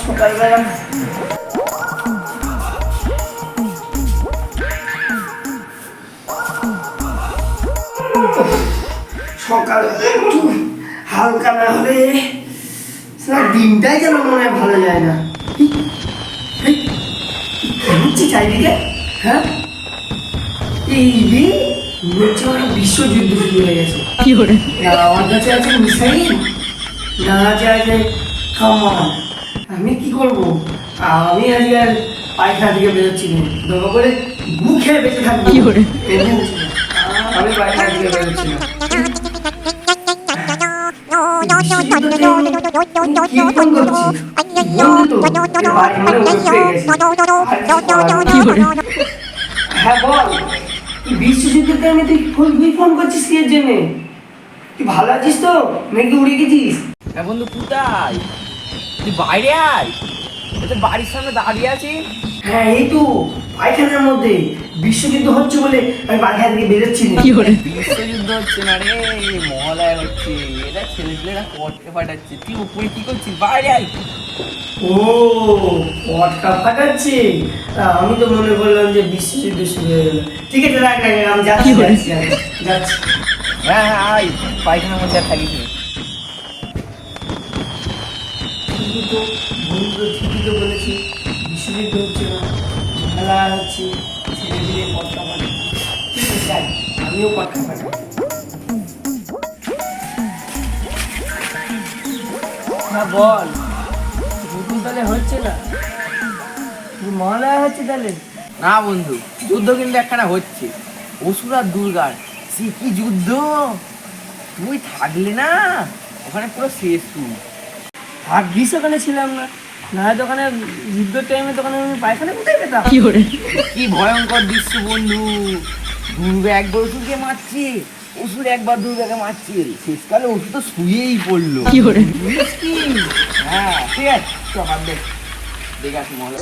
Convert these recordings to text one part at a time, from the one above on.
সকালবেলা একটু হালকা না হলে দিনটাই যেন মনে হয় ভালো যায় না। হচ্ছে চারিদিকে, হ্যাঁ এই হচ্ছে অনেক বিশ্বযুদ্ধ শুরু হয়ে গেছে। আমার কাছে আছে মিসাইল, না আছে কামান। আমি কি করবো? আমি আজকে আর পায়খানা থেকে বেরোচ্ছি না, দরকার করে মুখে বেঁচে থাকবো। আমি পায়খানা থেকে বেরোচ্ছি না। হ্যাঁ বল, বিশ্বযুদ্ধের টাইমে তুই ফোন করছিস কি এর জন্যে? তুই ভালো আছিস তো নাকি উড়ে গেছিস? হ্যাঁ বন্ধু, কোথায় তুই? বাইরে আয়, তোর বাড়ির সামনে দাঁড়িয়ে আছি। হ্যাঁ এই তো পায়খানার মধ্যে বিশ্বযুদ্ধ হচ্ছে বলে আমি পায়খানা থেকে বেরোচ্ছি না। বিশ্বযুদ্ধ হচ্ছে না রে, মহলায় হচ্ছে। এরা ছেলেপেলেরা পটকে ফাটাচ্ছে, তুই উপরে কি করছিস? বাইরে আয়। ও পটকা ফাটাচ্ছে, আমি তো মনে করলাম যে বিশ্বযুদ্ধ শুরু হয়ে গেল। ঠিক আছে রাখ রাখ, আমি যাচ্ছি যাচ্ছি। হ্যাঁ হ্যাঁ আয়, পায়খানার মধ্যে আর থাকিস না। ঠিকই তো বন্ধু, ঠিকই তো বলেছি, বিশ্বযুদ্ধ হচ্ছে না, খেলা হচ্ছে, ছেলে দিলে পটকা ফাটাচ্ছে। ঠিক আছে যাই, আমিও পটকা ফাটাই। হ্যাঁ বল, যুদ্ধ তাহলে হচ্ছে না, মহালয়া হচ্ছে তাহলে? না বন্ধু, যুদ্ধ কিন্তু একখানা হচ্ছে, অসুর আর দুর্গার। সে কি যুদ্ধ! তুই থাকলে না ওখানে পুরো শেষ। তুই ভাগ্যিস ওখানে ছিলাম না, না হয় দোকানে যুদ্ধের টাইমে দোকানে আমি পায়খানা কোথায় পেতাম। কি ভয়ঙ্কর দৃশ্য বন্ধু! দুর্গা একবার অসুরকে মারছে, অসুর একবার দুর্গাকে মারছে, শেষকালে অসুর তো শুয়েই পড়লো। হ্যাঁ ঠিক আছে, চল হাত দেখ, দেখে আসি মহলে।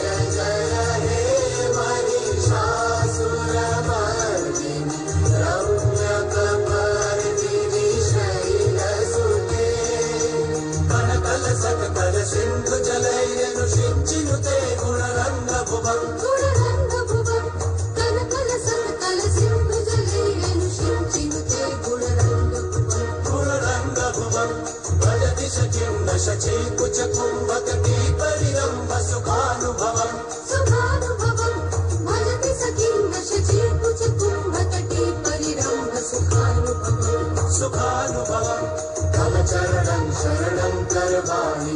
सिंधु जलयनु शिंचिनुते गुणरंग भुवं गुणरंग भुवं कनकल सकल सिंधु जलयनु शिंचिनुते गुणरंग भुवं भजति सखिं न शचि कुच कुंभकटी परिरंभ सुखानुभवं भजति सखिं न शचि कुच कुंभकटी परिरंभ सुखानुभवं तव चरणं शरणं करवाणि